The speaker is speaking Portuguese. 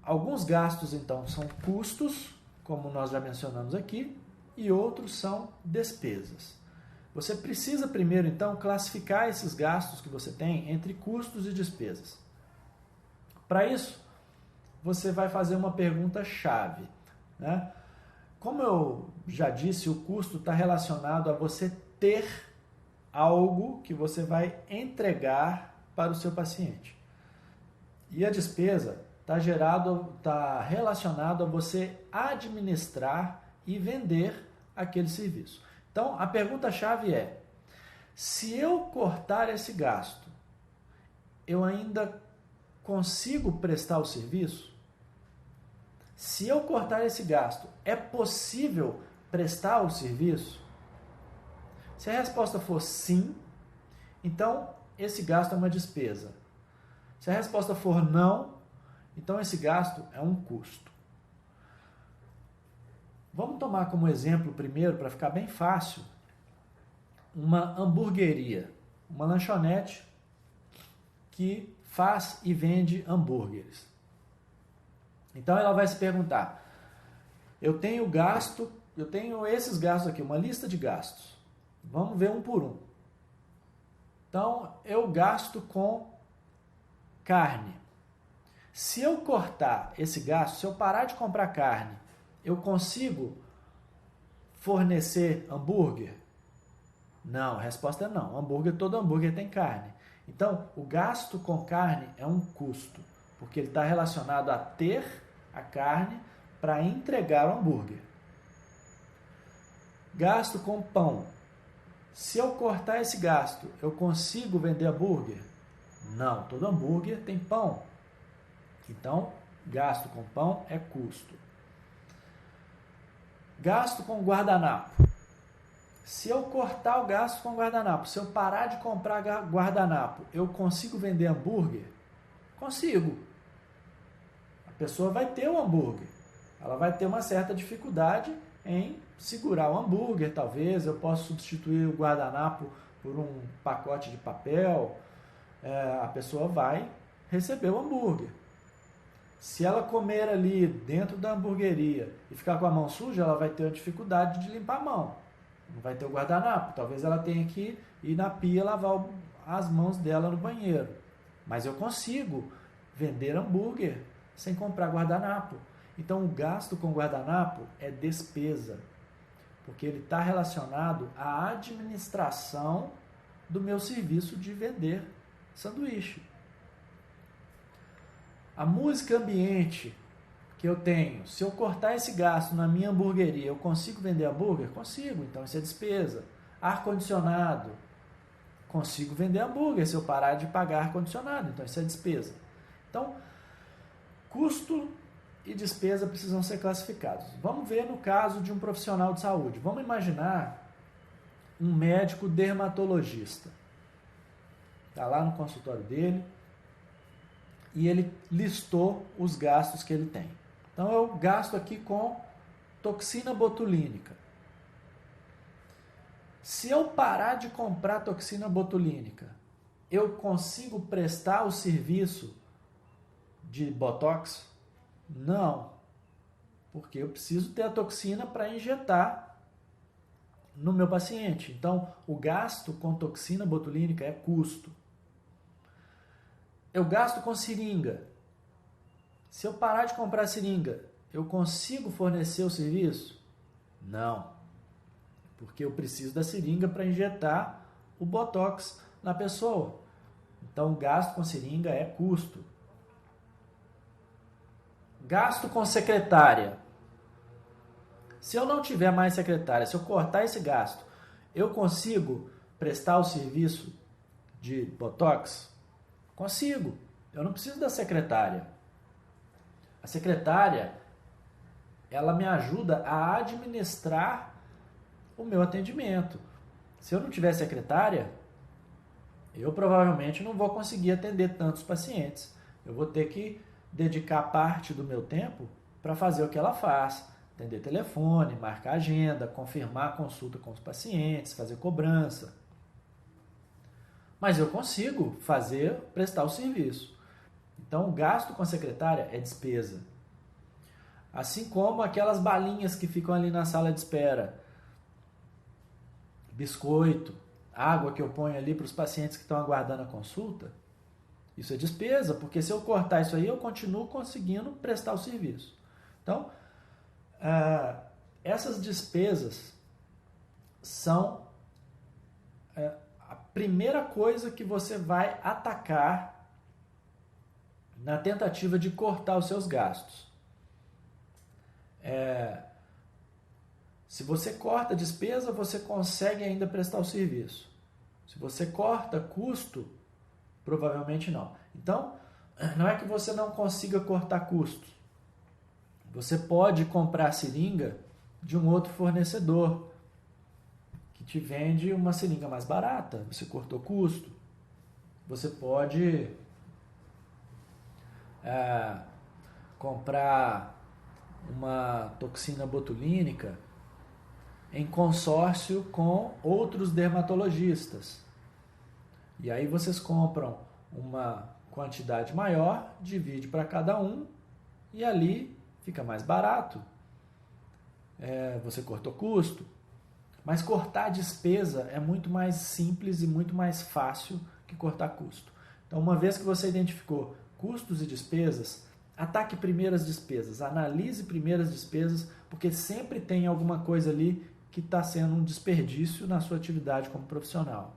Alguns gastos, então, são custos, como nós já mencionamos aqui, e outros são despesas. Você precisa primeiro, então, classificar esses gastos que você tem entre custos e despesas. Para isso, você vai fazer uma pergunta-chave, né? Como eu já disse, o custo está relacionado a você ter algo que você vai entregar para o seu paciente. E a despesa está relacionado a você administrar e vender aquele serviço. Então, a pergunta-chave é: se eu cortar esse gasto, eu ainda consigo prestar o serviço? Se eu cortar esse gasto, é possível prestar o serviço? Se a resposta for sim, então esse gasto é uma despesa. Se a resposta for não, então esse gasto é um custo. Vamos tomar como exemplo primeiro, para ficar bem fácil, uma hamburgueria, uma lanchonete que faz e vende hambúrgueres. Então ela vai se perguntar: eu tenho esses gastos aqui, uma lista de gastos. Vamos ver um por um. Então eu gasto com carne. Se eu cortar esse gasto, se eu parar de comprar carne, eu consigo fornecer hambúrguer? Não, a resposta é não. Todo hambúrguer tem carne. Então, o gasto com carne é um custo, porque ele está relacionado a ter a carne para entregar o hambúrguer. Gasto com pão. Se eu cortar esse gasto, eu consigo vender hambúrguer? Não, todo hambúrguer tem pão. Então, gasto com pão é custo. Gasto com guardanapo. Se eu cortar o gasto com guardanapo, se eu parar de comprar guardanapo, eu consigo vender hambúrguer? Consigo. A pessoa vai ter o hambúrguer. Ela vai ter uma certa dificuldade em segurar o hambúrguer, talvez. Eu posso substituir o guardanapo por um pacote de papel. A pessoa vai receber o hambúrguer. Se ela comer ali dentro da hamburgueria e ficar com a mão suja, ela vai ter a dificuldade de limpar a mão. Não vai ter o guardanapo. Talvez ela tenha que ir na pia lavar as mãos dela no banheiro. Mas eu consigo vender hambúrguer sem comprar guardanapo. Então o gasto com guardanapo é despesa, porque ele está relacionado à administração do meu serviço de vender sanduíche. A música ambiente que eu tenho, se eu cortar esse gasto na minha hamburgueria, eu consigo vender hambúrguer? Consigo, então isso é despesa. Ar-condicionado, consigo vender hambúrguer se eu parar de pagar ar-condicionado, então isso é despesa. Então, custo e despesa precisam ser classificados. Vamos ver no caso de um profissional de saúde. Vamos imaginar um médico dermatologista. Está lá no consultório dele e ele listou os gastos que ele tem. Então eu gasto aqui com toxina botulínica. Se eu parar de comprar toxina botulínica, eu consigo prestar o serviço de botox? Não, porque eu preciso ter a toxina para injetar no meu paciente. Então, o gasto com toxina botulínica é custo. Eu gasto com seringa. Se eu parar de comprar seringa, eu consigo fornecer o serviço? Não, porque eu preciso da seringa para injetar o botox na pessoa. Então, o gasto com seringa é custo. Gasto com secretária. Se eu não tiver mais secretária, se eu cortar esse gasto, eu consigo prestar o serviço de botox? Consigo. Eu não preciso da secretária. A secretária, ela me ajuda a administrar o meu atendimento. Se eu não tiver secretária, eu provavelmente não vou conseguir atender tantos pacientes. Eu vou ter que dedicar parte do meu tempo para fazer o que ela faz. Atender telefone, marcar agenda, confirmar a consulta com os pacientes, fazer cobrança. Mas eu consigo prestar o serviço. Então, o gasto com a secretária é despesa. Assim como aquelas balinhas que ficam ali na sala de espera, biscoito, água que eu ponho ali para os pacientes que estão aguardando a consulta, isso é despesa, porque se eu cortar isso aí, eu continuo conseguindo prestar o serviço. Então, essas despesas são a primeira coisa que você vai atacar na tentativa de cortar os seus gastos. Se você corta despesa, você consegue ainda prestar o serviço. Se você corta custo, provavelmente não. Então, não é que você não consiga cortar custos. Você pode comprar seringa de um outro fornecedor que te vende uma seringa mais barata. Você cortou custo. Você pode comprar uma toxina botulínica em consórcio com outros dermatologistas. E aí vocês compram uma quantidade maior, divide para cada um e ali fica mais barato. Você cortou custo, mas cortar despesa é muito mais simples e muito mais fácil que cortar custo. Então, uma vez que você identificou custos e despesas, ataque primeiro as despesas, analise primeiro as despesas, porque sempre tem alguma coisa ali que está sendo um desperdício na sua atividade como profissional.